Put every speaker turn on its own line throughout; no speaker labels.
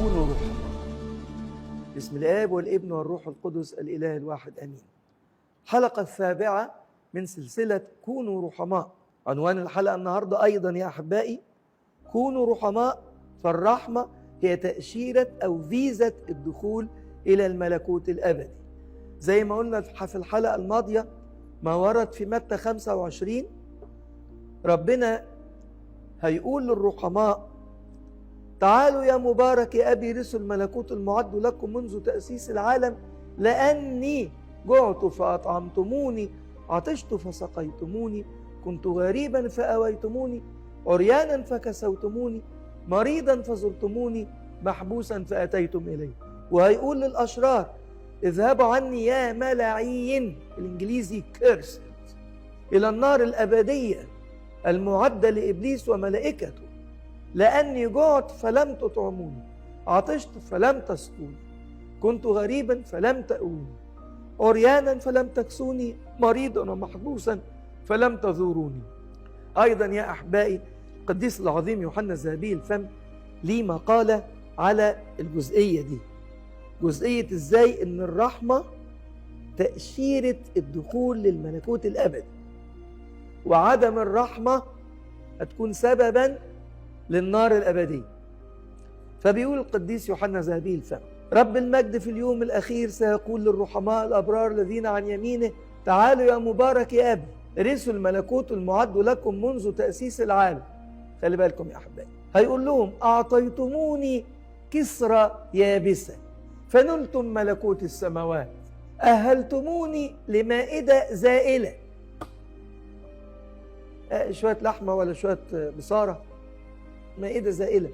كونوا رحماء. بسم الآب والابن والروح القدس الإله الواحد آمين. الحلقة السابعة من سلسلة كونوا رحماء. عنوان الحلقة النهاردة أيضا يا أحبائي كونوا رحماء، فالرحمة هي تأشيرة أو فيزة الدخول إلى الملكوت الأبدي. زي ما قلنا في الحلقة الماضية ما ورد في متى 25، ربنا هيقول للرحماء: تعالوا يا مبارك يا أبي رثوا الملكوت المعد لكم منذ تأسيس العالم، لأني جعت فأطعمتموني، عطشت فسقيتموني، كنت غريبا فأويتموني، عريانا فكسوتموني، مريضا فزرتموني، محبوسا فأتيتم إلي. وهيقول للأشرار: اذهبوا عني يا ملاعين، الإنجليزي كيرس، إلى النار الأبدية المعدة لإبليس وملائكته، لأني جعت فلم تطعموني، عطشت فلم تسقوني، كنت غريبا فلم تأووني، عريانا فلم تكسوني، مريضا ومحبوسا فلم تزوروني. أيضا يا أحبائي القديس العظيم يوحنا الذهبي الفم ليه مقالة على الجزئية دي، جزئية إزاي إن الرحمة تأشيرة الدخول للملكوت الأبدي، وعدم الرحمة هتكون سببا للنار الأبدية. فبيقول القديس يوحنا الذهبي الفم: رب المجد في اليوم الأخير سيقول للرحماء الأبرار الذين عن يمينه: تعالوا يا مبارك يا أبي رثوا الملكوت المعد لكم منذ تأسيس العالم. خلي بالكم يا أحبائي، هيقول لهم: أعطيتموني كسرى يابسة فنلتم ملكوت السماوات، أهلتموني لمائدة زائلة، شوية لحمة ولا شوية بصارة، مائدة زائلة،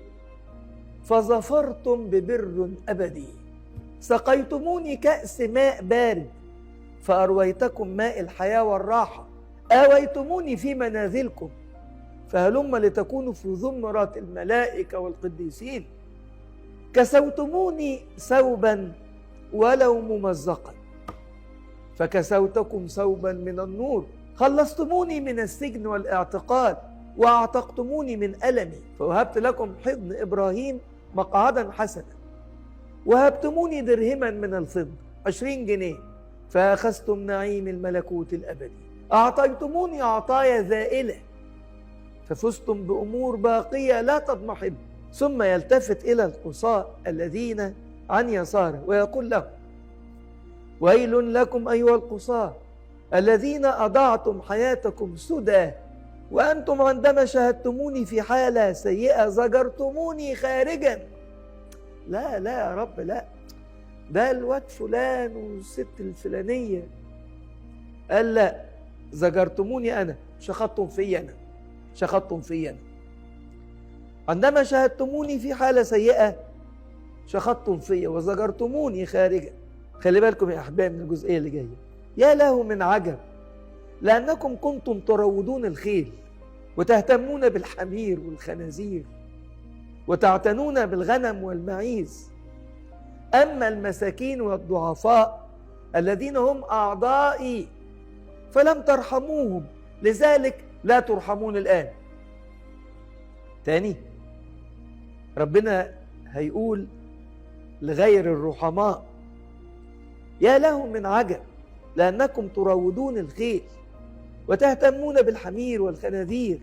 فظفرتم ببر أبدي، سقيتموني كأس ماء بارد فأرويتكم ماء الحياة والراحة، آويتموني في منازلكم فهلم لتكونوا في زمرة الملائكة والقديسين، كسوتموني ثوبا ولو ممزقا فكسوتكم ثوبا من النور، خلصتموني من السجن والاعتقال واعتقتموني من ألمي، فوهبت لكم حضن إبراهيم مقعدا حسنا، وهبتموني درهما من الفضة 20 جنيه فأخذتم نعيم الملكوت الأبدي، أعطيتموني عطايا زائلة ففزتم بأمور باقية لا تضمحل. ثم يلتفت إلى القصاة الذين عن يساره ويقول لهم: ويل لكم أيها القصاة الذين أضعتم حياتكم سدى، وأنتم عندما شاهدتموني في حالة سيئة زجرتموني خارجا. لا لا يا رب، لا، ده الواد فلان والست الفلانية. قال: لا، زجرتموني أنا، شخطتم في أنا، شخطتم في أنا. عندما شاهدتموني في حالة سيئة شخطتم في وزجرتموني خارجا. خلي بالكم يا أحباب من الجزئية اللي جاية: يا له من عجب، لأنكم كنتم تروضون الخيل وتهتمون بالحمير والخنازير وتعتنون بالغنم والمعيز، أما المساكين والضعفاء الذين هم أعضائي فلم ترحموهم، لذلك لا ترحمون الآن. تاني ربنا هيقول لغير الرحماء: يا له من عجب، لأنكم تروضون الخيل وتهتمون بالحمير والخنازير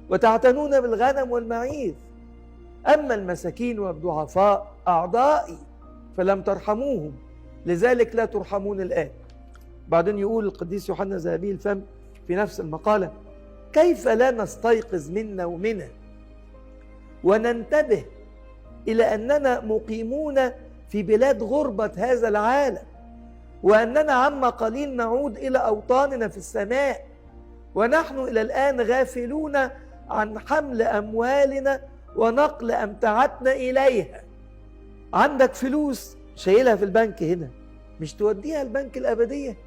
وتعتنون بالغنم والمعيز، أما المساكين والضعفاء أعضائي فلم ترحموهم، لذلك لا ترحمون الآن. بعدين يقول القديس يوحنا الذهبي الفم في نفس المقالة: كيف لا نستيقظ من نومنا وننتبه إلى أننا مقيمون في بلاد غربة هذا العالم، وأننا عما قليل نعود إلى أوطاننا في السماء، ونحن إلى الآن غافلون عن حمل أموالنا ونقل أمتعتنا إليها. عندك فلوس شايلها في البنك هنا، مش توديها البنك الأبدية؟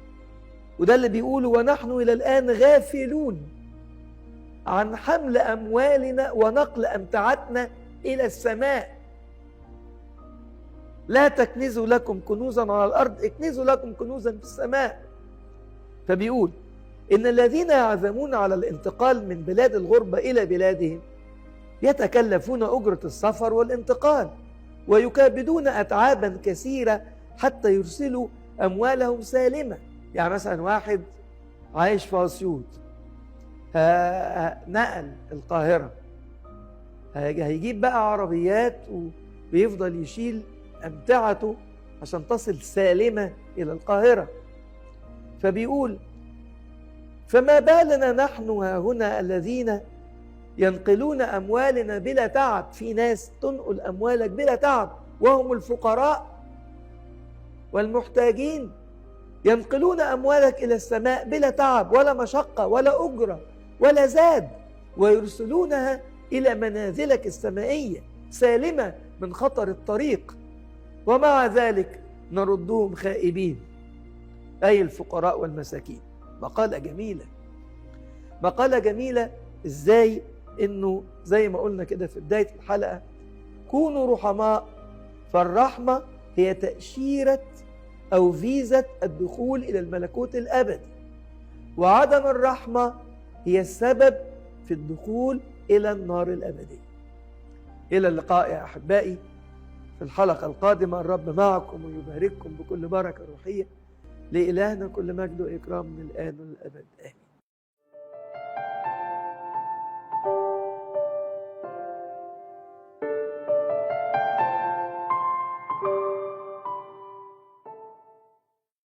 وده اللي بيقوله: ونحن إلى الآن غافلون عن حمل أموالنا ونقل أمتعتنا إلى السماء. لا تكنزوا لكم كنوزا على الأرض، اكنزوا لكم كنوزا في السماء. فبيقول إن الذين يعزمون على الانتقال من بلاد الغربة إلى بلادهم يتكلفون أجرة السفر والانتقال، ويكابدون أتعابا كثيرة حتى يرسلوا أموالهم سالمة. يعني مثلا واحد عايش في أسيوط نقل القاهرة، هيجيب بقى عربيات ويفضل يشيل أمتعته عشان تصل سالمة إلى القاهرة. فبيقول: فما بالنا نحن هنا الذين ينقلون أموالنا بلا تعب. في ناس تنقل أموالك بلا تعب وهم الفقراء والمحتاجين، ينقلون أموالك إلى السماء بلا تعب ولا مشقة ولا أجرة ولا زاد، ويرسلونها إلى منازلك السمائية سالمة من خطر الطريق، ومع ذلك نردهم خائبين، أي الفقراء والمساكين. مقالة جميلة، مقالة جميلة. إزاي إنه زي ما قلنا كده في بداية الحلقة، كونوا رحماء، فالرحمة هي تأشيرة أو فيزة الدخول إلى الملكوت الأبدي، وعدم الرحمة هي السبب في الدخول إلى النار الأبدية. إلى اللقاء يا أحبائي في الحلقة القادمة. الرب معكم ويبارككم بكل بركة روحية. لإلهنا كل مجد وإكرام من الآن والأبد، آمين.